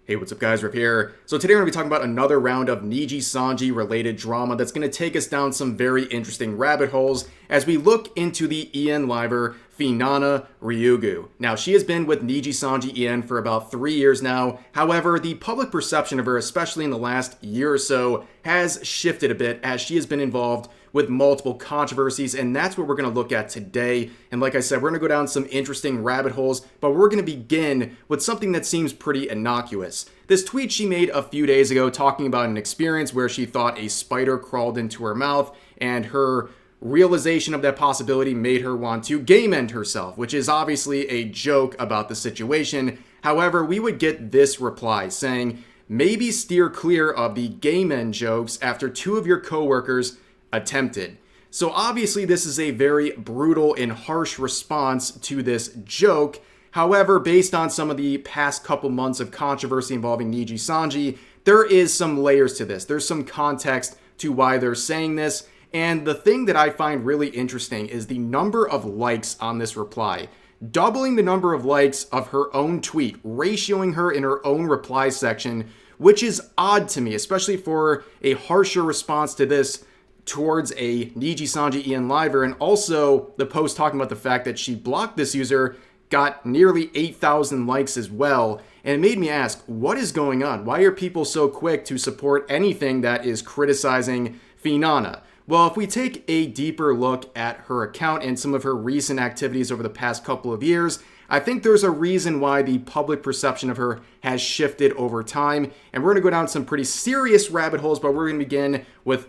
Hey, what's up guys, Rip here. So today we're going to be talking about another round of Nijisanji related drama that's going to take us down some very interesting rabbit holes as we look into the EN liver Finana Ryugu. Now, she has been with Nijisanji EN for about 3 years now. However, the public perception of her, especially in the last year or so, has shifted a bit as she has been involved with multiple controversies, and that's what we're going to look at today. And like I said, we're going to go down some interesting rabbit holes, but we're going to begin with something that seems pretty innocuous. This tweet she made a few days ago talking about an experience where she thought a spider crawled into her mouth, and her realization of that possibility made her want to game end herself, which is obviously a joke about the situation. However, we would get this reply saying, maybe steer clear of the game end jokes after 2 of your coworkers attempted. So obviously this is a very brutal and harsh response to this joke. However, based on some of the past couple months of controversy involving Nijisanji, there is some layers to this. There's some context to why they're saying this. And the thing that I find really interesting is the number of likes on this reply. Doubling the number of likes of her own tweet, ratioing her in her own reply section, which is odd to me, especially for a harsher response to this towards a Nijisanji EN liver, and also the post talking about the fact that she blocked this user got nearly 8,000 likes as well. And it made me ask, what is going on? Why are people so quick to support anything that is criticizing Finana? Well, if we take a deeper look at her account and some of her recent activities over the past couple of years, I think there's a reason why the public perception of her has shifted over time. And we're going to go down some pretty serious rabbit holes, but we're going to begin with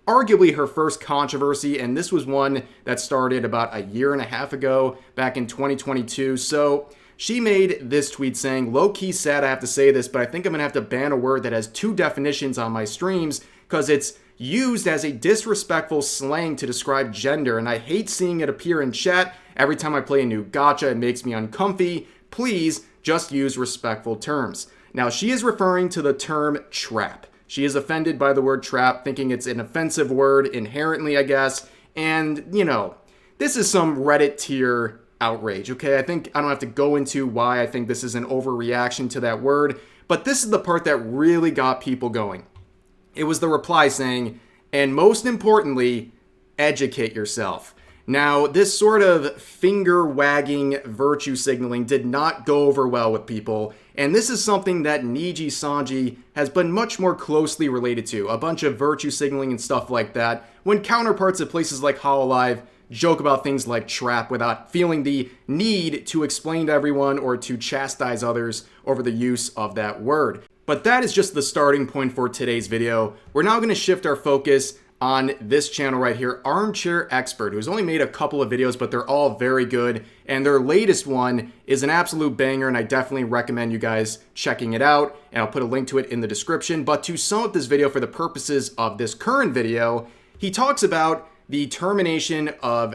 arguably her first controversy, and this was one that started about a year and a half ago, back in 2022. So she made this tweet saying, low-key sad I have to say this, but I think I'm going to have to ban a word that has 2 definitions on my streams because it's used as a disrespectful slang to describe gender, and I hate seeing it appear in chat. Every time I play a new gacha, it makes me uncomfy. Please just use respectful terms. Now, she is referring to the term trap. She is offended by the word trap, thinking it's an offensive word inherently, I guess. And, you know, this is some Reddit tier outrage, okay? I think I don't have to go into why I think this is an overreaction to that word, but this is the part that really got people going. It was the reply saying, and most importantly, educate yourself. Now, this sort of finger-wagging virtue signaling did not go over well with people, and this is something that Nijisanji has been much more closely related to, a bunch of virtue signaling and stuff like that, when counterparts at places like Hololive joke about things like trap without feeling the need to explain to everyone or to chastise others over the use of that word. But that is just the starting point for today's video. We're now going to shift our focus on this channel right here, Armchair Expert, who's only made a couple of videos, but they're all very good. And their latest one is an absolute banger, and I definitely recommend you guys checking it out. And I'll put a link to it in the description. But to sum up this video for the purposes of this current video, he talks about the termination of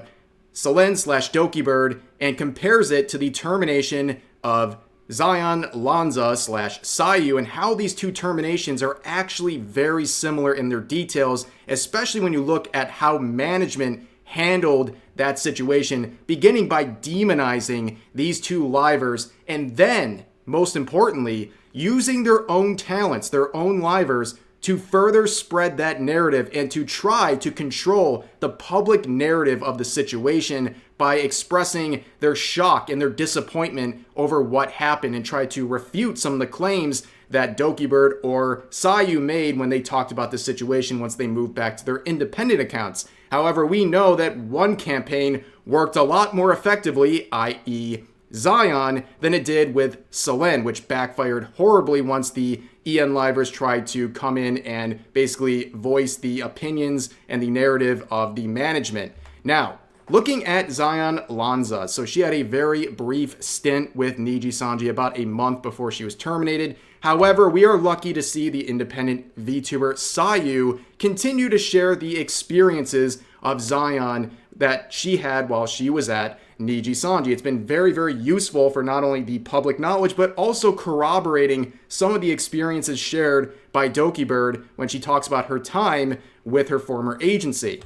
Selen/Dokibird and compares it to the termination of Zaion Lanza/Sayu, and how these 2 terminations are actually very similar in their details, especially when you look at how management handled that situation, beginning by demonizing these 2 livers, and then, most importantly, using their own talents, their own livers, to further spread that narrative and to try to control the public narrative of the situation by expressing their shock and their disappointment over what happened and try to refute some of the claims that Dokibird or Sayu made when they talked about the situation once they moved back to their independent accounts. However, we know that one campaign worked a lot more effectively, i.e. Zaion, than it did with Selen, which backfired horribly once the EN livers tried to come in and basically voice the opinions and the narrative of the management. Now, looking at Zaion Lanza, so she had a very brief stint with Nijisanji about a month before she was terminated. However, we are lucky to see the independent VTuber Sayu continue to share the experiences of Zaion that she had while she was at Nijisanji. It's been very, very useful for not only the public knowledge, but also corroborating some of the experiences shared by Dokibird when she talks about her time with her former agency.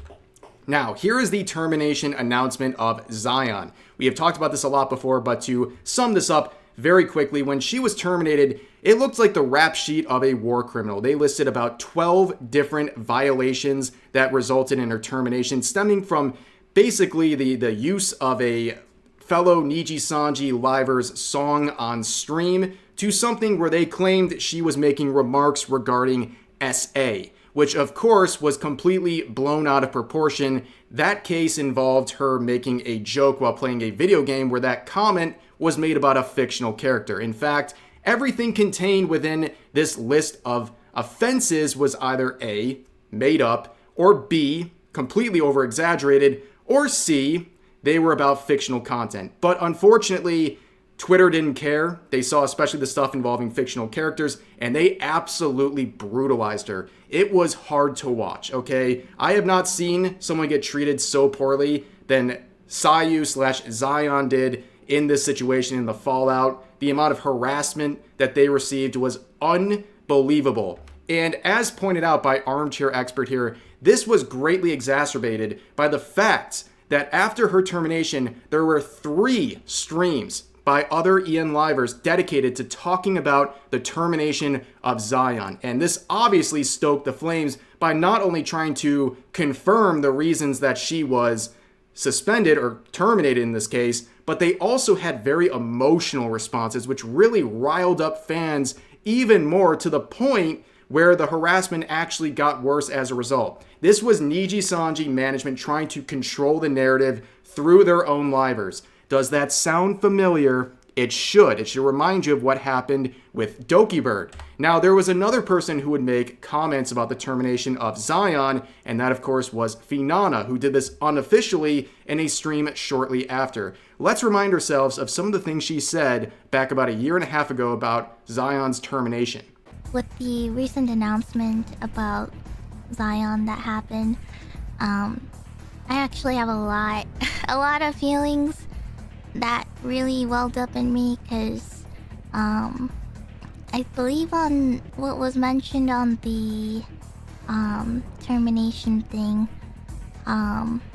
Now, here is the termination announcement of Zaion. We have talked about this a lot before, but to sum this up very quickly, when she was terminated, It looked like the rap sheet of a war criminal. They listed about 12 different violations that resulted in her termination, stemming from basically the use of a fellow Nijisanji liver's song on stream to something where they claimed she was making remarks regarding SA, which of course was completely blown out of proportion. That case involved her making a joke while playing a video game where that comment was made about a fictional character. In fact, everything contained within this list of offenses was either A, made up, or B, completely over-exaggerated, or C, they were about fictional content. But unfortunately, Twitter didn't care. They saw especially the stuff involving fictional characters, and they absolutely brutalized her. It was hard to watch, okay? I have not seen someone get treated so poorly than Zaion did in this situation, in the fallout. The amount of harassment that they received was unbelievable. And as pointed out by Armchair Expert here, this was greatly exacerbated by the fact that after her termination, there were 3 streams by other EN livers dedicated to talking about the termination of Zaion. And this obviously stoked the flames by not only trying to confirm the reasons that she was suspended or terminated in this case, but they also had very emotional responses, which really riled up fans even more, to the point where the harassment actually got worse as a result. This was Nijisanji management trying to control the narrative through their own livers. Does that sound familiar? It should. It should remind you of what happened with Dokibird. Now, there was another person who would make comments about the termination of Zaion, and that, of course, was Finana, who did this unofficially in a stream shortly after. Let's remind ourselves of some of the things she said back about a year and a half ago about Zaion's termination. With the recent announcement about Zaion that happened, I actually have a lot of feelings that really welled up in me, because I believe on what was mentioned on the termination thing,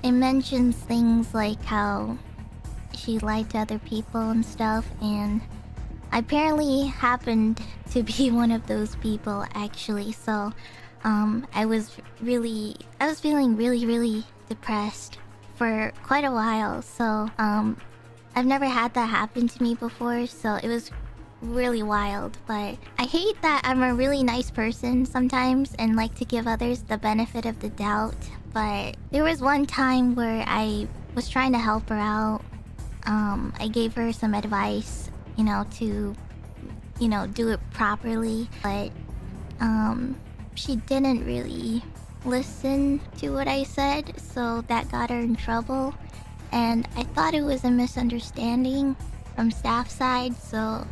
it mentions things like how she lied to other people and stuff, and I apparently happened to be one of those people, actually. So I was feeling really depressed for quite a while. So I've never had that happen to me before, so it was really wild. But I hate that I'm a really nice person sometimes and like to give others the benefit of the doubt. But there was one time where I was trying to help her out. I gave her some advice, to, do it properly. But she didn't really listen to what I said, so that got her in trouble. And I thought it was a misunderstanding from staff side, so,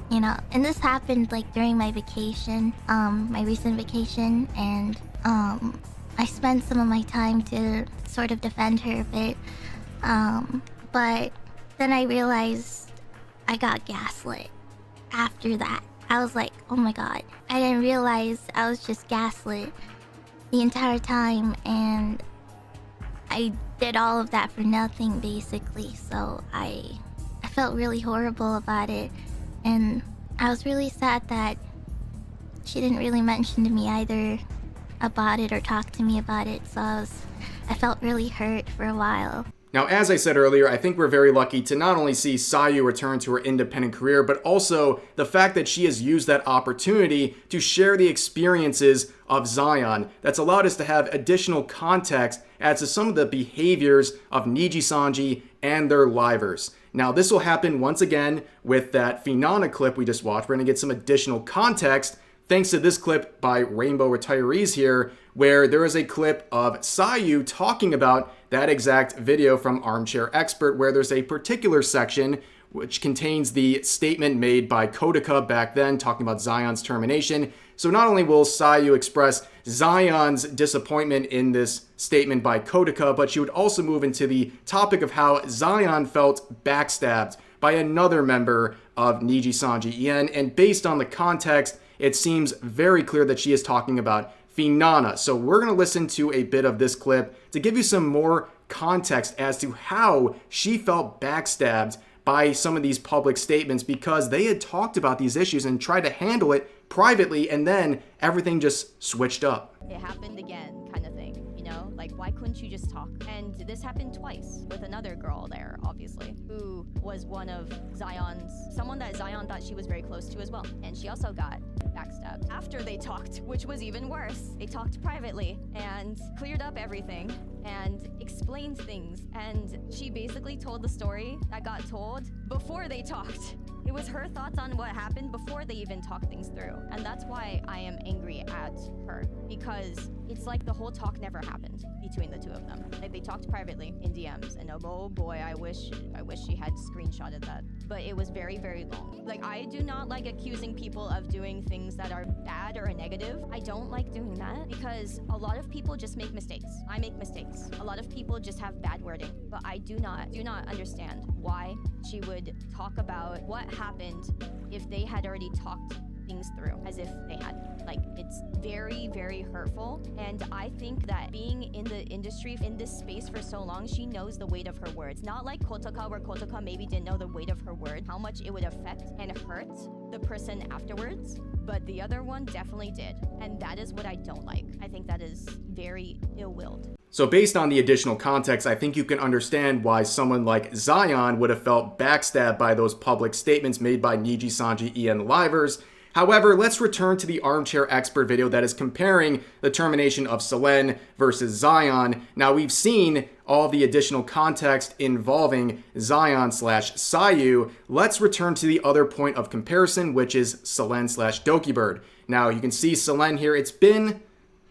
and this happened like during my vacation, my recent vacation, and I spent some of my time to sort of defend her a bit, but then I realized I got gaslit after that. I was like, oh my god, I didn't realize I was just gaslit the entire time, and I did all of that for nothing, basically. So I felt really horrible about it, and I was really sad that she didn't really mention to me either about it or talk to me about it. So I felt really hurt for a while. Now, as I said earlier, I think we're very lucky to not only see Sayu return to her independent career, but also the fact that she has used that opportunity to share the experiences of Zaion. That's allowed us to have additional context as to some of the behaviors of Nijisanji and their livers. Now, this will happen once again with that Finana clip we just watched. We're going to get some additional context thanks to this clip by Rainbow Retirees here, where there is a clip of Sayu talking about that exact video from Armchair Expert, where there's a particular section which contains the statement made by Kodaka back then talking about Zaion's termination. So not only will Sayu express Zaion's disappointment in this statement by Kodaka, but she would also move into the topic of how Zaion felt backstabbed by another member of Nijisanji EN, and based on the context, it seems very clear that she is talking about Finana. So we're going to listen to a bit of this clip to give you some more context as to how she felt backstabbed by some of these public statements because they had talked about these issues and tried to handle it privately, and then everything just switched up. It happened again, kind of thing, you know? Like, why couldn't you just talk? And this happened twice with another girl there, obviously, who was one of someone that Zaion thought she was very close to as well. And she also got backstabbed after they talked, which was even worse. They talked privately and cleared up everything and explained things. And she basically told the story that got told before they talked. It was her thoughts on what happened before they even talked things through. And that's why I am angry at her, because it's like the whole talk never happened between the two of them. Like, they talked privately in DMs, and oh boy, I wish she had screenshotted that. But it was very, very long. Like, I do not like accusing people of doing things that are bad or negative. I don't like doing that because a lot of people just make mistakes. I make mistakes. A lot of people just have bad wording. But I do not understand why she would talk about what happened if they had already talked things through as if they had. Like, it's very, very hurtful. And I think that being in the industry, in this space for so long, she knows the weight of her words. Not like Kotaka, where Kotaka maybe didn't know the weight of her word, how much it would affect and hurt the person afterwards. But the other one definitely did. And that is what I don't like. I think that is very ill-willed. So based on the additional context, I think you can understand why someone like Zaion would have felt backstabbed by those public statements made by Nijisanji EN livers. However, let's return to the armchair expert video that is comparing the termination of Selen versus Zaion. Now, we've seen all of the additional context involving Zaion/Sayu. Let's return to the other point of comparison, which is Selen/Dokibird. Now, you can see Selen here. It's been,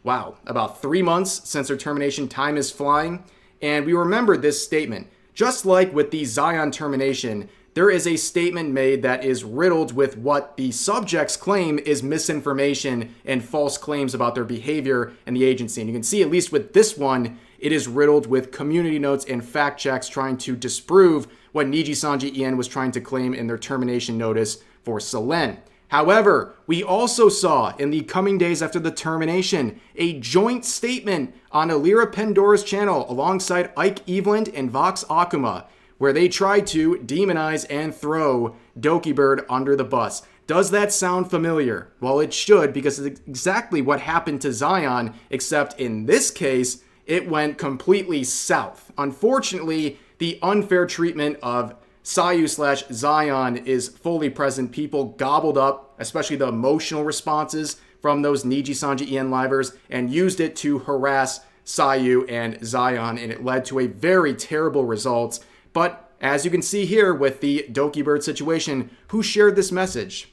wow, about 3 months since her termination. Time is flying. And we remember this statement. Just like with the Zaion termination, there is a statement made that is riddled with what the subjects claim is misinformation and false claims about their behavior and the agency. And you can see, at least with this one, it is riddled with community notes and fact checks trying to disprove what Nijisanji EN was trying to claim in their termination notice for Selen. However, we also saw in the coming days after the termination a joint statement on Alira Pandora's channel alongside Ike Eveland and Vox Akuma, where they tried to demonize and throw Dokibird under the bus. Does that sound familiar? Well, it should, because it's exactly what happened to Zaion, except in this case, it went completely south. Unfortunately, the unfair treatment of Sayu/Zaion is fully present. People gobbled up, especially the emotional responses from those Nijisanji EN livers, and used it to harass Sayu and Zaion, and it led to a very terrible result. But as you can see here with the Dokibird situation, who shared this message?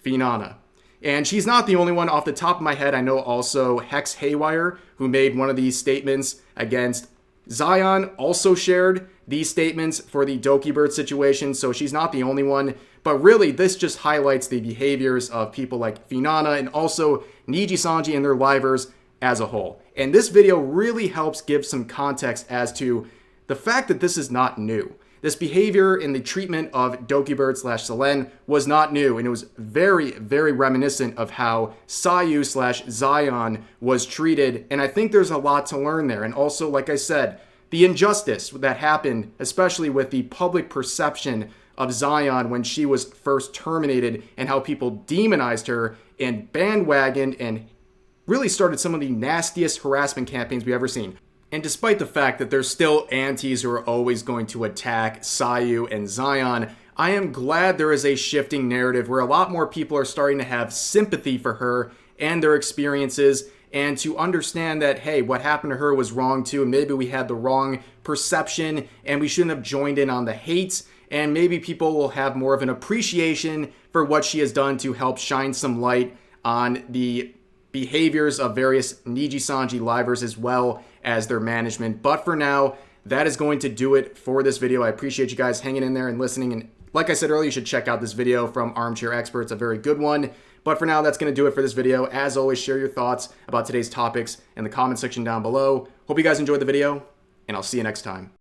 Finana. And she's not the only one. Off the top of my head, I know also Hex Haywire, who made one of these statements against Zaion, also shared these statements for the Dokibird situation, so she's not the only one. But really, this just highlights the behaviors of people like Finana and also Nijisanji and their livers as a whole. And this video really helps give some context as to the fact that this is not new. This behavior in the treatment of Dokibird/Selen was not new, and it was very, very reminiscent of how Sayu/Zaion was treated, and I think there's a lot to learn there. And also, like I said, the injustice that happened, especially with the public perception of Zaion when she was first terminated, and how people demonized her and bandwagoned and really started some of the nastiest harassment campaigns we've ever seen. And despite the fact that there's still antis who are always going to attack Sayu and Zaion, I am glad there is a shifting narrative where a lot more people are starting to have sympathy for her and their experiences, and to understand that, hey, what happened to her was wrong too, and maybe we had the wrong perception and we shouldn't have joined in on the hate, and maybe people will have more of an appreciation for what she has done to help shine some light on the behaviors of various Nijisanji livers as well as their management. But for now, that is going to do it for this video. I appreciate you guys hanging in there and listening. And like I said earlier, you should check out this video from Armchair Experts, a very good one. But for now, that's going to do it for this video. As always, share your thoughts about today's topics in the comment section down below. Hope you guys enjoyed the video, and I'll see you next time.